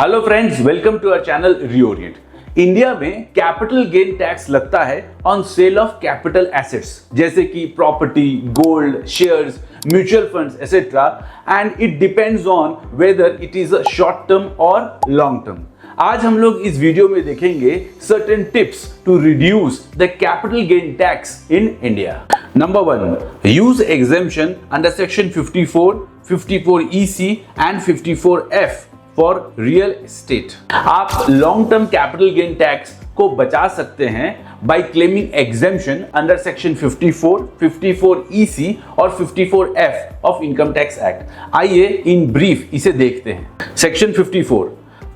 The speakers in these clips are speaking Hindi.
Hello friends, welcome to our channel reorient. India में कैपिटल गेन टैक्स लगता है on sale of capital assets जैसे कि property, gold, shares, mutual funds etcetera, and it depends on whether it is a short term और लॉन्ग टर्म। आज हम लोग इस वीडियो में देखेंगे certain tips to reduce the capital gain tax in India. Number 1, use exemption under section 54, 54EC and 54F for real estate. आप long term capital gain tax को बचा सकते हैं by claiming exemption under section 54, 54EC और 54F of income tax act. आइए इन ब्रीफ इसे देखते हैं। Section 54,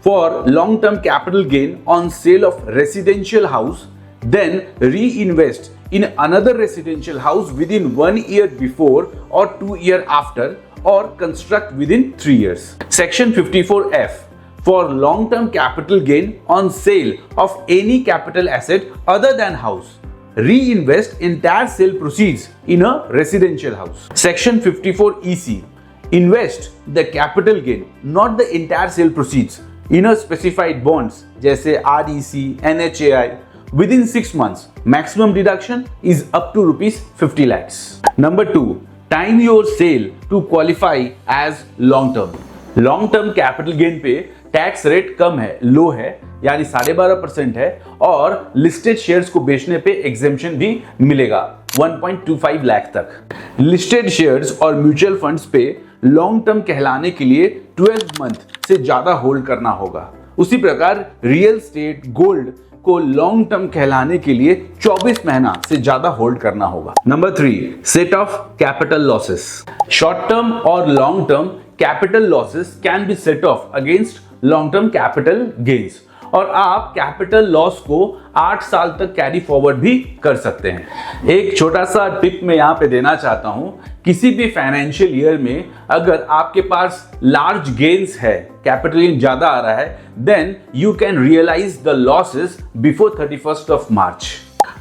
for long term capital gain on sale of residential house, then reinvest in another residential house within 1 year before or 2 years after, or construct within 3 years. Section 54F, for long-term capital gain on sale of any capital asset other than house, reinvest entire sale proceeds in a residential house. Section 54EC, invest the capital gain, not the entire sale proceeds, in a specified bonds जैसे REC, NHAI within 6 months. Maximum deduction is up to rupees 50 lakhs. Number 2, time your sale to qualify as long term. Long term capital gain पे टैक्स रेट कम है, लो है, यानी 12.5% है, और लिस्टेड शेयर्स को बेचने पे एग्जेम्पशन भी मिलेगा 1.25 लाख तक। लिस्टेड शेयर्स और म्यूचुअल फंड्स पे लॉन्ग टर्म कहलाने के लिए 12 मंथ से ज्यादा होल्ड करना होगा। उसी प्रकार रियल स्टेट, गोल्ड को लॉन्ग टर्म कहलाने के लिए 24 महीना से ज्यादा होल्ड करना होगा। Number 3, set off capital losses. Short term और long term capital losses can be set off against long term capital gains, और आप कैपिटल लॉस को 8 साल तक कैरी फॉरवर्ड भी कर सकते हैं। एक छोटा सा टिप मैं यहाँ पे देना चाहता हूँ, किसी भी फाइनेंशियल ईयर में अगर आपके पास लार्ज गेन्स है, कैपिटल गेन ज्यादा आ रहा है, then you can realise the losses before 31st of March.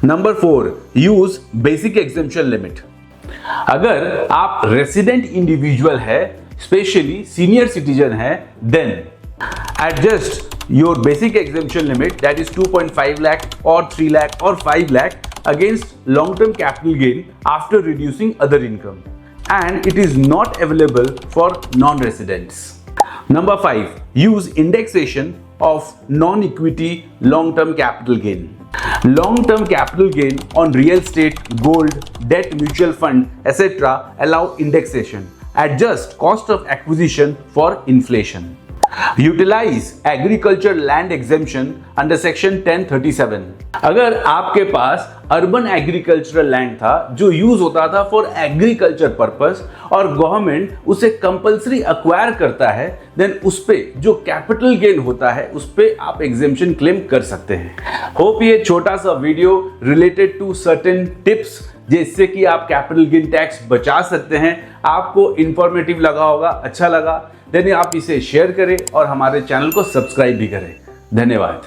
Number 4, use basic exemption limit. अगर आप रेसिडेंट इंडिविजुअल है, स्पेशली सीनियर सिटीजन है, then adjust your basic exemption limit, that is 2.5 lakh or 3 lakh or 5 lakh against long term capital gain after reducing other income, and it is not available for non residents. Number 5, use indexation of non equity long term capital gain. Long term capital gain on real estate, gold, debt, mutual fund etc. allow indexation. Adjust cost of acquisition for inflation. Utilize agriculture land exemption under section 1037. अगर आपके पास अर्बन एग्रीकल्चरल लैंड था जो यूज होता था फॉर एग्रीकल्चर पर्पस, और गवर्नमेंट उसे कंपलसरी अक्वायर करता है, देन उस पे जो कैपिटल गेन होता है उस पे आप एग्जेम्पशन क्लेम कर सकते हैं। होप ये छोटा सा video related to certain tips जिससे कि आप कैपिटल गेन टैक्स बचा सकते हैं, आपको इंफॉर्मेटिव लगा होगा, अच्छा लगा, देन आप इसे शेयर करें और हमारे चैनल को सब्सक्राइब भी करें। धन्यवाद।